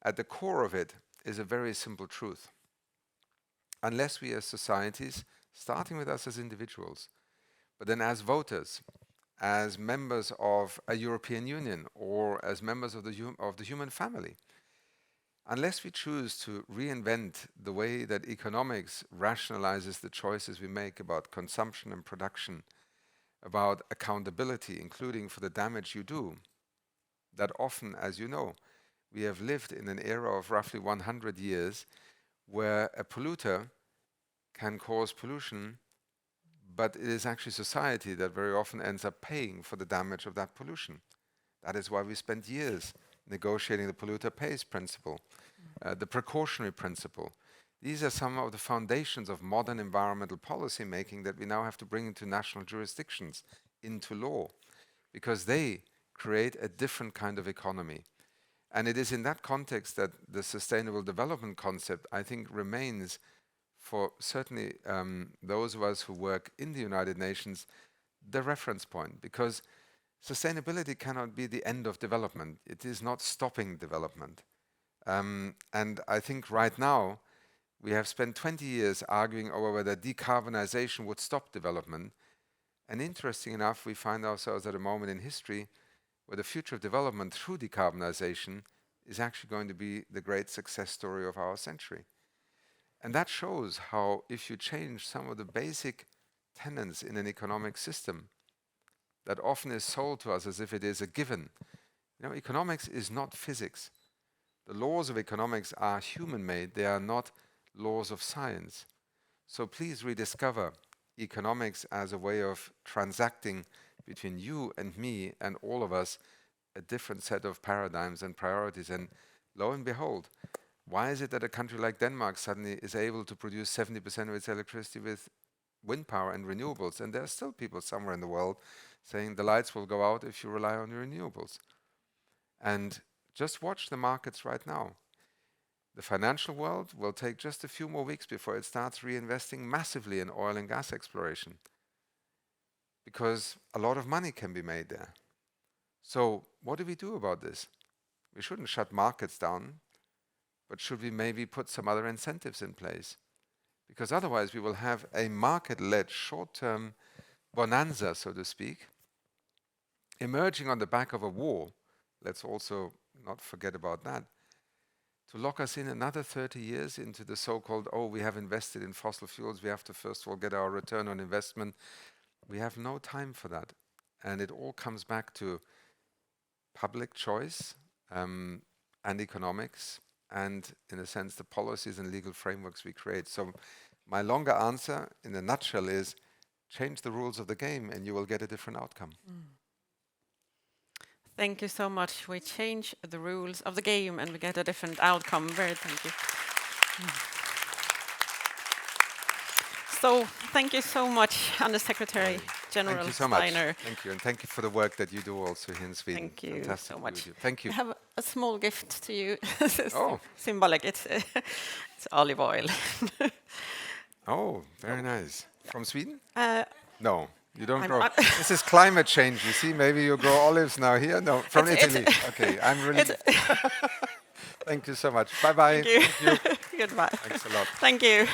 at the core of it is a very simple truth. Unless we as societies, starting with us as individuals, but then as voters, as members of a European Union or as members of the human family. Unless we choose to reinvent the way that economics rationalizes the choices we make about consumption and production, about accountability, including for the damage you do, that often, as you know, we have lived in an era of roughly 100 years where a polluter can cause pollution, but it is actually society that very often ends up paying for the damage of that pollution. That is why we spent years negotiating the polluter pays principle, the precautionary principle. These are some of the foundations of modern environmental policy making that we now have to bring into national jurisdictions, into law, because they create a different kind of economy. And it is in that context that the sustainable development concept, I think, remains for certainly those of us who work in the United Nations, the reference point, because sustainability cannot be the end of development. It is not stopping development. And I think right now, we have spent 20 years arguing over whether decarbonization would stop development. And interesting enough, we find ourselves at a moment in history where the future of development through decarbonization is actually going to be the great success story of our century. And that shows how if you change some of the basic tenets in an economic system that often is sold to us as if it is a given. You know, economics is not physics. The laws of economics are human-made. They are not laws of science. So please rediscover economics as a way of transacting between you and me and all of us a different set of paradigms and priorities. And lo and behold, why is it that a country like Denmark suddenly is able to produce 70% of its electricity with wind power and renewables? And there are still people somewhere in the world saying the lights will go out if you rely on your renewables. And just watch the markets right now. The financial world will take just a few more weeks before it starts reinvesting massively in oil and gas exploration, because a lot of money can be made there. So what do we do about this? We shouldn't shut markets down, but should we maybe put some other incentives in place? Because otherwise we will have a market-led short-term bonanza, so to speak, emerging on the back of a war. Let's also not forget about that, to lock us in another 30 years into the so-called, oh, we have invested in fossil fuels, we have to first of all get our return on investment. We have no time for that. And it all comes back to public choice and economics and, in a sense, the policies and legal frameworks we create. So my longer answer, in a nutshell, is change the rules of the game and you will get a different outcome. Thank you so much. We change the rules of the game and we get a different outcome. Very thank you. So thank you so much, Undersecretary General Thank you so Steiner. much. Thank you, and thank you for the work that you do also here in Sweden. Thank you Fantastic so much. to thank you. I have a small gift to you. Oh. Symbolic. It's olive oil. Oh, very nice. From Sweden? Uh, No, you don't I'm grow. not- This is climate change. You see, maybe you grow olives now here. No, from Italy. Okay, I'm really. Thank you so much. Bye bye. Thank you. Goodbye. Thanks a lot. Thank you.